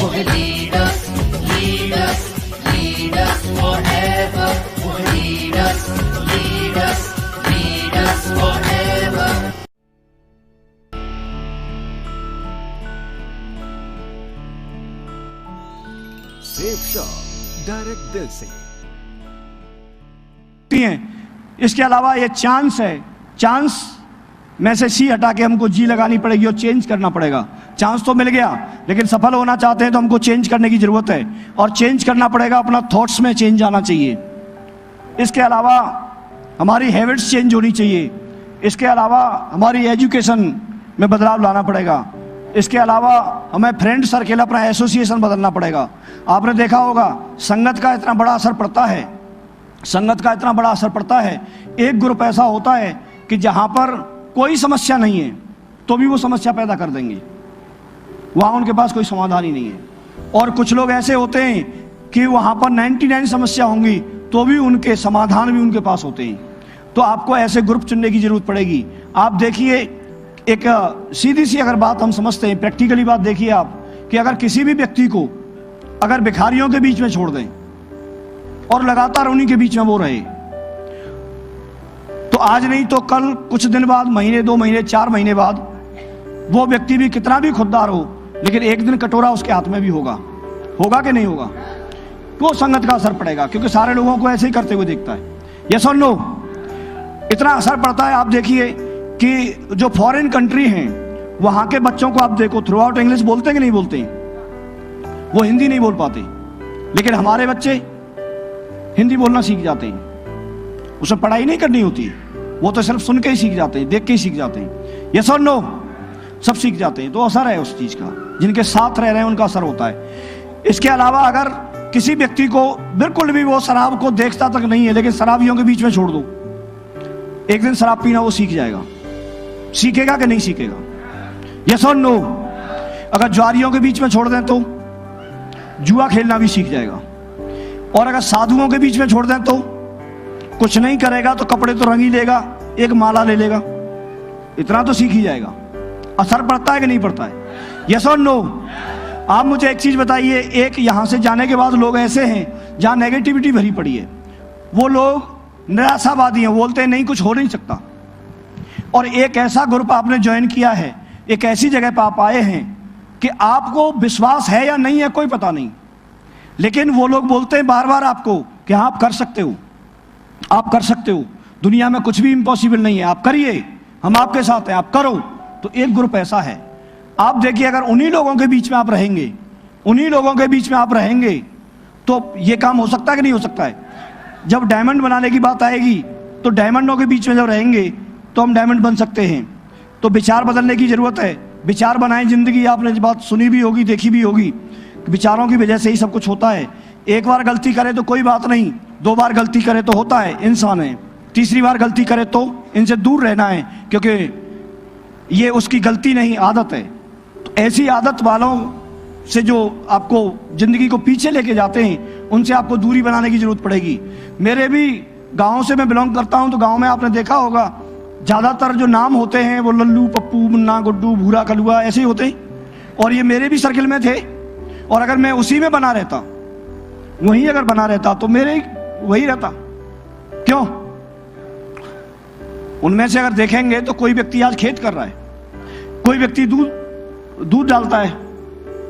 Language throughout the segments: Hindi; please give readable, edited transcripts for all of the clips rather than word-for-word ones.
will lead us, lead us, lead us forever. Will lead us, lead us, lead us forever. Safe shop direct दिल से। इसके अलावा ये चांस है, चांस में से सी हटा के हमको जी लगानी पड़ेगी और चेंज करना पड़ेगा। चांस तो मिल गया, लेकिन सफल होना चाहते हैं तो हमको चेंज करने की जरूरत है, और चेंज करना पड़ेगा, अपना थॉट्स में चेंज आना चाहिए। इसके अलावा हमारी हैबिट्स चेंज होनी चाहिए। इसके अलावा हमारी एजुकेशन में बदलाव लाना पड़ेगा। इसके अलावा हमें फ्रेंड सर्किल, अपना एसोसिएशन बदलना पड़ेगा। आपने देखा होगा संगत का इतना बड़ा असर पड़ता है, संगत का इतना बड़ा असर पड़ता है। एक ग्रुप ऐसा होता है कि जहां पर कोई समस्या नहीं है तो भी वो समस्या पैदा कर देंगे, वहां उनके पास कोई समाधान ही नहीं है। और कुछ लोग ऐसे होते हैं कि वहां पर 99 समस्या होंगी तो भी उनके समाधान भी उनके पास होते हैं। तो आपको ऐसे ग्रुप चुनने की जरूरत पड़ेगी। आप देखिए, एक सीधी सी अगर बात हम समझते हैं, प्रैक्टिकली बात देखिए आप, कि अगर किसी भी व्यक्ति को अगर भिखारियों के बीच में छोड़ दें और लगातार उन्हीं के बीच में वो रहे, तो आज नहीं तो कल, कुछ दिन बाद, महीने, 2 महीने, 4 महीने बाद, वो व्यक्ति भी कितना भी खुददार हो, लेकिन एक दिन कटोरा उसके हाथ में भी होगा। होगा कि नहीं होगा? तो संगत का असर पड़ेगा, क्योंकि सारे लोगों को ऐसे ही करते हुए देखता है। यस और नो? इतना असर पड़ता है। आप देखिए कि जो फॉरेन कंट्री हैं, वहां के बच्चों को आप देखो, थ्रू आउट इंग्लिश बोलते हैं कि नहीं बोलते हैं? वो हिंदी नहीं बोल पाते, लेकिन हमारे बच्चे हिंदी बोलना सीख जाते हैं। उसे पढ़ाई नहीं करनी होती, वो तो सिर्फ सुन के ही सीख जाते हैं, देख के ही सीख जाते हैं। यस और नो? सब सीख जाते हैं। तो असर है उस चीज का, जिनके साथ रह रहे हैं उनका असर होता है। इसके अलावा अगर किसी व्यक्ति को बिल्कुल भी वो शराब को देखता तक नहीं है, लेकिन शराबियों के बीच में छोड़ दो, एक दिन शराब पीना वो सीख जाएगा। सीखेगा कि नहीं सीखेगा? यस और नो? अगर ज्वारियों के बीच में छोड़ दें तो जुआ खेलना भी सीख जाएगा। और अगर साधुओं के बीच में छोड़ दें तो कुछ नहीं करेगा, तो कपड़े तो रंग ही लेगा, एक माला ले लेगा, इतना तो सीख ही जाएगा। असर पड़ता है कि नहीं पड़ता है? यस और नो? आप मुझे एक चीज बताइए, एक यहां से जाने के बाद लोग ऐसे हैं जहां नेगेटिविटी भरी पड़ी है, वो लोग निराशावादी हैं, बोलते हैं नहीं, कुछ हो नहीं सकता। और एक ऐसा ग्रुप आपने ज्वाइन किया है, एक ऐसी जगह पर आप आए हैं कि आपको विश्वास है या नहीं है कोई पता नहीं, लेकिन वो लोग बोलते हैं बार बार आपको कि आप कर सकते हो, आप कर सकते हो, दुनिया में कुछ भी इम्पॉसिबल नहीं है, आप करिए, हम आपके साथ हैं, आप करो। तो एक ग्रुप ऐसा है। आप देखिए, अगर उन्हीं लोगों के बीच में आप रहेंगे, उन्हीं लोगों के बीच में आप रहेंगे, तो ये काम हो सकता है कि नहीं हो सकता है? जब डायमंड बनाने की बात आएगी, तो डायमंडों के बीच में जब रहेंगे तो हम डायमंड बन सकते हैं। तो विचार बदलने की जरूरत है। विचार बनाएं जिंदगी। आपने बात सुनी भी होगी, देखी भी होगी, विचारों की वजह से ही सब कुछ होता है। एक बार गलती करे तो कोई बात नहीं, 2 बार गलती करे तो होता है, इंसान है। तीसरी बार गलती करे तो इनसे दूर रहना है, क्योंकि ये उसकी गलती नहीं, आदत है। तो ऐसी आदत वालों से जो आपको जिंदगी को पीछे लेके जाते हैं, उनसे आपको दूरी बनाने की जरूरत पड़ेगी। मेरे भी गांव से मैं बिलोंग करता हूं, तो गांव में आपने देखा होगा ज्यादातर जो नाम होते हैं वो लल्लू, पप्पू, मुन्ना, गुड्डू, भूरा, कलुआ ऐसे ही होते हैं। और ये मेरे भी सर्किल में थे, और अगर मैं उसी में बना रहता, वहीं अगर बना रहता, तो मेरे वही रहता। क्यों? उनमें से अगर देखेंगे तो कोई व्यक्ति आज खेत कर रहा है, कोई व्यक्ति दूध डालता है,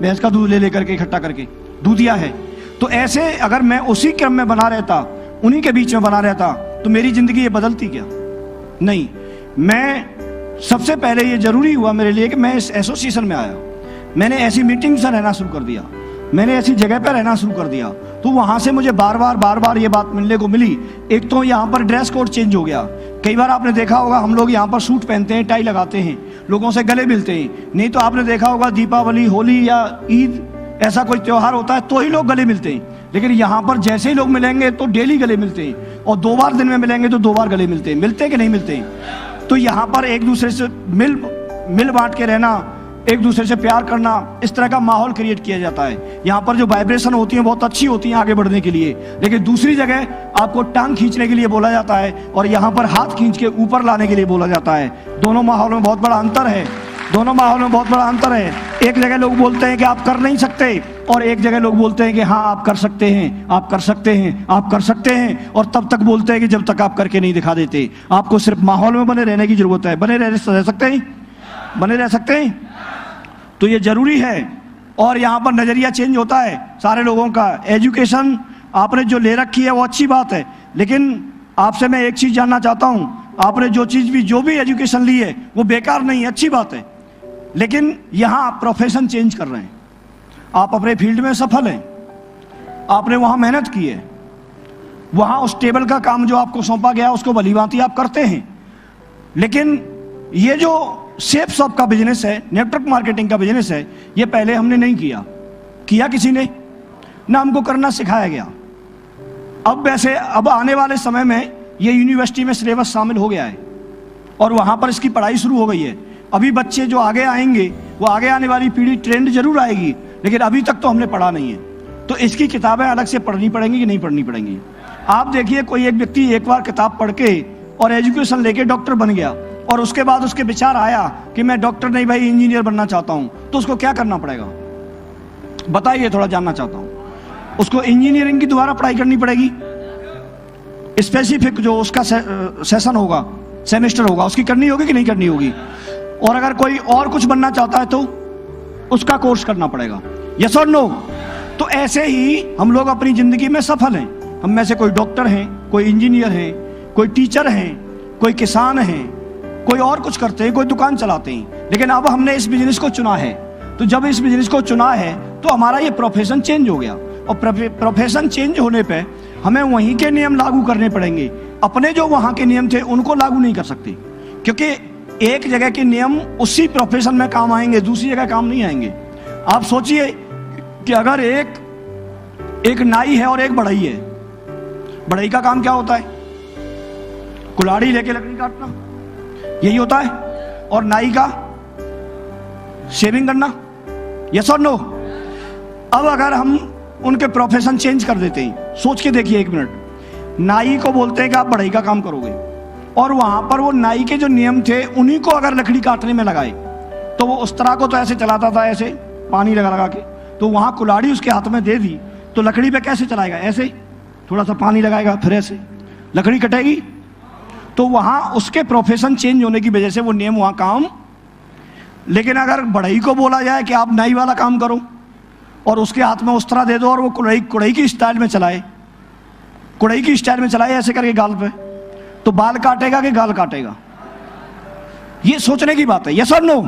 भैंस का दूध ले लेकर के इकट्ठा करके दूधिया है। तो ऐसे अगर मैं उसी क्रम में बना रहता, उन्हीं के बीच में बना रहता, तो मेरी जिंदगी ये बदलती क्या? नहीं। मैं सबसे पहले ये जरूरी हुआ मेरे लिए कि मैं इस एसोसिएशन में आया, मैंने ऐसी मीटिंग से रहना शुरू कर दिया, मैंने ऐसी जगह पर रहना शुरू कर दिया, तो वहां से मुझे बार बार ये बात मिलने को मिली। एक तो यहाँ पर ड्रेस कोड चेंज हो गया। कई बार आपने देखा होगा हम लोग यहाँ पर सूट पहनते हैं, टाई लगाते हैं, लोगों से गले मिलते हैं। नहीं तो आपने देखा होगा दीपावली, होली या ईद, ऐसा कोई त्योहार होता है तो ही लोग गले मिलते हैं। लेकिन यहाँ पर जैसे ही लोग मिलेंगे तो डेली गले मिलते हैं, और 2 बार दिन में मिलेंगे तो 2 बार गले मिलते हैं। मिलते कि नहीं मिलते हैं? तो यहाँ पर एक दूसरे से मिल बांट के रहना, एक दूसरे से प्यार करना, इस तरह का माहौल क्रिएट किया जाता है। यहाँ पर जो वाइब्रेशन होती है बहुत अच्छी होती है आगे बढ़ने के लिए, लेकिन दूसरी जगह आपको टांग खींचने के लिए बोला जाता है, और यहाँ पर हाथ खींच के ऊपर लाने के लिए बोला जाता है। दोनों माहौल में बहुत बड़ा अंतर है। दोनों माहौल में बहुत बड़ा अंतर है। एक जगह लोग बोलते हैं कि आप कर नहीं सकते, और एक जगह लोग बोलते हैं कि हाँ आप कर सकते हैं, आप कर सकते हैं, आप कर सकते हैं, और तब तक बोलते हैं कि जब तक आप करके नहीं दिखा देते। आपको सिर्फ माहौल में बने रहने की जरूरत है। बने रह सकते हैं, बने रह सकते हैं, तो ये जरूरी है। और यहाँ पर नजरिया चेंज होता है सारे लोगों का। एजुकेशन आपने जो ले रखी है वो अच्छी बात है, लेकिन आपसे मैं एक चीज जानना चाहता हूँ, आपने जो भी एजुकेशन ली है वो बेकार नहीं है, अच्छी बात है, लेकिन यहाँ आप प्रोफेशन चेंज कर रहे हैं। आप अपने फील्ड में सफल हैं, आपने वहाँ मेहनत की है, वहाँ उस टेबल का काम जो आपको सौंपा गया उसको भलीभांति आप करते हैं, लेकिन ये जो सेफ शॉप का बिजनेस है, नेटवर्क मार्केटिंग का बिजनेस है, ये पहले हमने नहीं किया किसी ने, ना हमको करना सिखाया गया। अब वैसे अब आने वाले समय में ये यूनिवर्सिटी में सिलेबस शामिल हो गया है और वहाँ पर इसकी पढ़ाई शुरू हो गई है। अभी बच्चे जो आगे आएंगे, वो आगे आने वाली पीढ़ी ट्रेंड जरूर आएगी, लेकिन अभी तक तो हमने पढ़ा नहीं है, तो इसकी किताबें अलग से पढ़नी पड़ेंगी कि नहीं पढ़नी पड़ेंगी। आप देखिए, कोई एक व्यक्ति एक बार किताब पढ़ के और एजुकेशन लेके डॉक्टर बन गया, और उसके बाद उसके विचार आया कि मैं डॉक्टर नहीं भाई इंजीनियर बनना चाहता हूं, तो उसको क्या करना पड़ेगा बताइए, थोड़ा जानना चाहता हूं। उसको इंजीनियरिंग की दोबारा पढ़ाई करनी पड़ेगी, स्पेसिफिक जो उसका सेशन होगा, सेमेस्टर होगा, उसकी करनी होगी कि नहीं करनी होगी। और अगर कोई और कुछ बनना चाहता है तो उसका कोर्स करना पड़ेगा, यस और नो। तो ऐसे ही हम लोग अपनी जिंदगी में सफल हैं। हम में से कोई डॉक्टर हैं, कोई इंजीनियर हैं, कोई टीचर हैं, कोई किसान हैं, कोई और कुछ करते हैं, कोई दुकान चलाते हैं, लेकिन अब हमने इस बिजनेस को चुना है। तो जब इस बिजनेस को चुना है तो हमारा ये प्रोफेशन चेंज हो गया, और प्रोफेशन चेंज होने पे हमें वहीं के नियम लागू करने पड़ेंगे। अपने जो वहां के नियम थे उनको लागू नहीं कर सकते, क्योंकि एक जगह के नियम उसी प्रोफेशन में काम आएंगे, दूसरी जगह काम नहीं आएंगे। आप सोचिए कि अगर एक नाई है और एक बढ़ई है, बढ़ई का काम क्या होता है? कुल्हाड़ी लेके लकड़ी काटना, यही होता है, और नाई का शेविंग करना, यस और नो। अब अगर हम उनके प्रोफेशन चेंज कर देते हैं, सोच के देखिए एक मिनट, नाई को बोलते हैं कि आप बढ़ई का काम करोगे, और वहां पर वो नाई के जो नियम थे उन्हीं को अगर लकड़ी काटने में लगाए, तो वो उस तरह को तो ऐसे चलाता था, ऐसे पानी लगा लगा के, तो वहां कुल्हाड़ी उसके हाथ में दे दी तो लकड़ी पे कैसे चलाएगा? ऐसे थोड़ा सा पानी लगाएगा, फिर ऐसे लकड़ी कटेगी। तो वहां उसके प्रोफेशन चेंज होने की वजह से वो नियम वहां काम। लेकिन अगर बढ़ई को बोला जाए कि आप नाई वाला काम करो और उसके हाथ में उस तरह दे दो और वो कुड़ई की स्टाइल में चलाए, कुड़ई की स्टाइल में चलाए ऐसे करके गाल पे, तो बाल काटेगा कि गाल काटेगा? ये सोचने की बात है, यस और नो।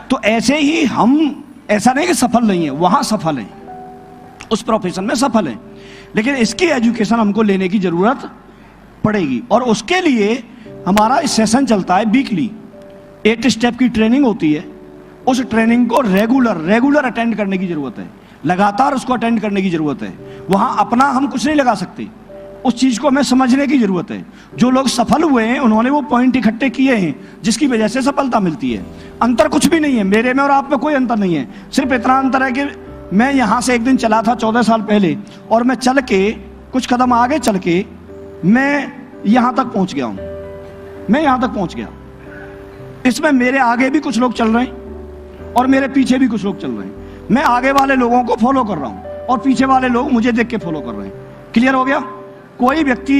तो ऐसे ही हम, ऐसा नहीं कि सफल नहीं है, वहां सफल है, उस प्रोफेशन में सफल है, लेकिन इसकी एजुकेशन हमको लेने की जरूरत पड़ेगी। और उसके लिए हमारा सेशन चलता है वीकली, 8 स्टेप की ट्रेनिंग होती है। उस ट्रेनिंग को रेगुलर अटेंड करने की जरूरत है, लगातार उसको अटेंड करने की जरूरत है। वहां अपना हम कुछ नहीं लगा सकते, उस चीज को हमें समझने की जरूरत है। जो लोग सफल हुए हैं उन्होंने वो पॉइंट इकट्ठे किए हैं जिसकी वजह से सफलता मिलती है। अंतर कुछ भी नहीं है, मेरे में और आप में कोई अंतर नहीं है। सिर्फ इतना अंतर है कि मैं यहां से एक दिन चला था 14 साल पहले, और मैं चल के कुछ कदम आगे चल के मैं यहां तक पहुंच गया हूं, मैं यहां तक पहुंच गया। इसमें मेरे आगे भी कुछ लोग चल रहे हैं और मेरे पीछे भी कुछ लोग चल रहे हैं। मैं आगे वाले लोगों को फॉलो कर रहा हूं और पीछे वाले लोग मुझे देख के फॉलो कर रहे हैं। क्लियर हो गया? कोई व्यक्ति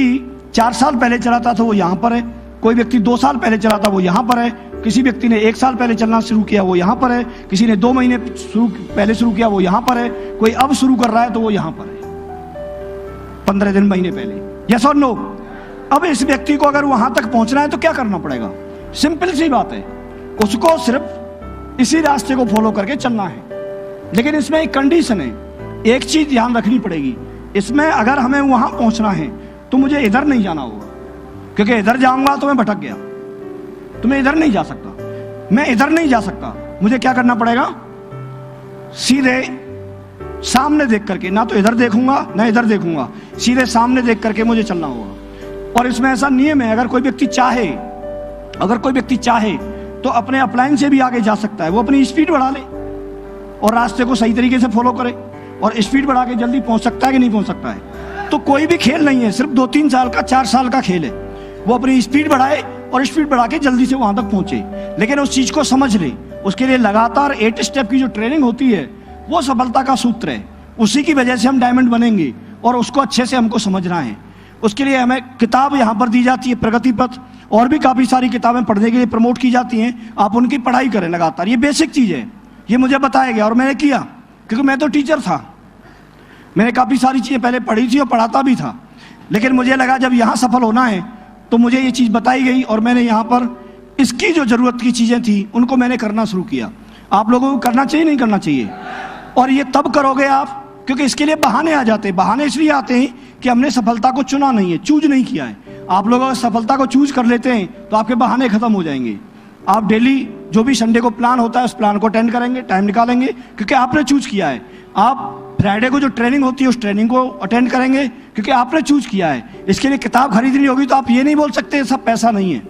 4 साल पहले चला था तो वो यहां पर है, कोई व्यक्ति 2 साल पहले चला था वो यहां पर है, किसी व्यक्ति ने 1 साल पहले चलना शुरू किया वो यहां पर है, किसी ने 2 महीने पहले शुरू किया वो यहां पर है, कोई अब शुरू कर रहा है तो वो यहां पर है 15 दिन महीने पहले। यस और नो? अब इस व्यक्ति को अगर वहां तक पहुंचना है तो क्या करना पड़ेगा? सिंपल सी बात है, उसको सिर्फ इसी रास्ते को फॉलो करके चलना है। लेकिन इसमें एक कंडीशन है, एक चीज ध्यान रखनी पड़ेगी। इसमें अगर हमें वहां पहुंचना है तो मुझे इधर नहीं जाना होगा, क्योंकि इधर जाऊंगा तो मैं भटक गया, तो मैं इधर नहीं जा सकता, मैं इधर नहीं जा सकता। मुझे क्या करना पड़ेगा? सीधे सामने देख करके, ना तो इधर देखूंगा ना इधर देखूंगा, सीधे सामने देख करके मुझे चलना होगा। और इसमें ऐसा नियम है, अगर कोई व्यक्ति चाहे तो अपने अपलाइन से भी आगे जा सकता है। वो अपनी स्पीड बढ़ा ले और रास्ते को सही तरीके से फॉलो करे और स्पीड बढ़ा के जल्दी पहुंच सकता है कि नहीं पहुंच सकता है। तो कोई भी खेल नहीं है, सिर्फ 2-3 साल का, 4 साल का खेल है। वो अपनी स्पीड बढ़ाए और स्पीड बढ़ा के जल्दी से वहां तक पहुंचे, लेकिन उस चीज को समझ ले उसके लिए लगातार 8 स्टेप की जो ट्रेनिंग होती है वो सफलता का सूत्र है। उसी की वजह से हम डायमंड बनेंगे और उसको अच्छे से हमको समझना है। उसके लिए हमें किताब यहाँ पर दी जाती है, प्रगति पथ, और भी काफ़ी सारी किताबें पढ़ने के लिए प्रमोट की जाती हैं। आप उनकी पढ़ाई करें लगातार, ये बेसिक चीज़ है, ये मुझे बताया गया और मैंने किया, क्योंकि मैं तो टीचर था। मैंने काफ़ी सारी चीज़ें पहले पढ़ी थी और पढ़ाता भी था, लेकिन मुझे लगा जब यहाँ सफल होना है तो मुझे ये चीज़ बताई गई और मैंने यहाँ पर इसकी जो ज़रूरत की चीज़ें थी उनको मैंने करना शुरू किया। आप लोगों को करना चाहिए, नहीं करना चाहिए? और ये तब करोगे आप, क्योंकि इसके लिए बहाने आ जाते हैं। बहाने इसलिए आते हैं कि हमने सफलता को चुना नहीं है, चूज नहीं किया है। आप लोग अगर सफलता को चूज कर लेते हैं तो आपके बहाने खत्म हो जाएंगे। आप डेली जो भी संडे को प्लान होता है उस प्लान को अटेंड करेंगे, टाइम निकालेंगे, क्योंकि आपने चूज किया है। आप फ्राइडे को जो ट्रेनिंग होती है उस ट्रेनिंग को अटेंड करेंगे, क्योंकि आपने चूज किया है। इसके लिए किताब खरीदनी होगी तो आप ये नहीं बोल सकते सब पैसा नहीं है।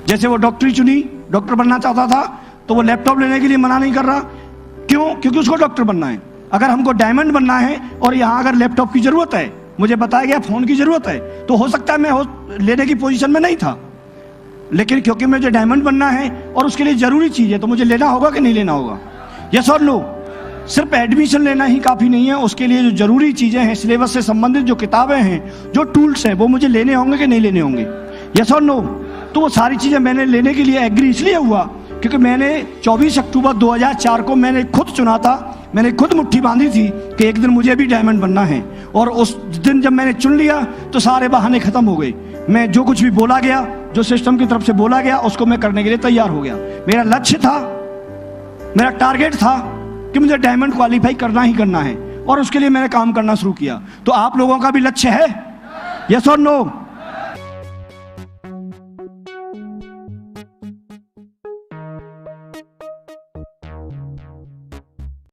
जैसे वो डॉक्टरी चुनी, डॉक्टर बनना चाहता था तो वो लैपटॉप लेने के लिए मना नहीं कर रहा, क्यों? क्योंकि उसको डॉक्टर बनना है। अगर हमको डायमंड बनना है और यहाँ अगर लैपटॉप की जरूरत है, मुझे बताया गया फोन की जरूरत है, तो हो सकता है मैं लेने की पोजीशन में नहीं था, लेकिन क्योंकि मुझे डायमंड बनना है और उसके लिए जरूरी चीज है तो मुझे लेना होगा कि नहीं लेना होगा? यस और नो? सिर्फ एडमिशन लेना ही काफी नहीं है, उसके लिए जो जरूरी चीजें हैं, सिलेबस से संबंधित जो किताबें हैं, जो टूल्स हैं, वो मुझे लेने होंगे कि नहीं लेने होंगे? यस और नो? तो वो सारी चीजें मैंने लेने के लिए एग्री इसलिए हुआ क्योंकि मैंने 24 अक्टूबर 2004 को मैंने खुद चुना था, मैंने खुद मुट्ठी बांधी थी कि एक दिन मुझे भी डायमंड बनना है। और उस दिन जब मैंने चुन लिया तो सारे बहाने खत्म हो गए। मैं जो कुछ भी बोला गया, जो सिस्टम की तरफ से बोला गया, उसको मैं करने के लिए तैयार हो गया। मेरा लक्ष्य था, मेरा टारगेट था कि मुझे डायमंड क्वालिफाई करना ही करना है और उसके लिए मैंने काम करना शुरू किया। तो आप लोगों का भी लक्ष्य है? यस और नो?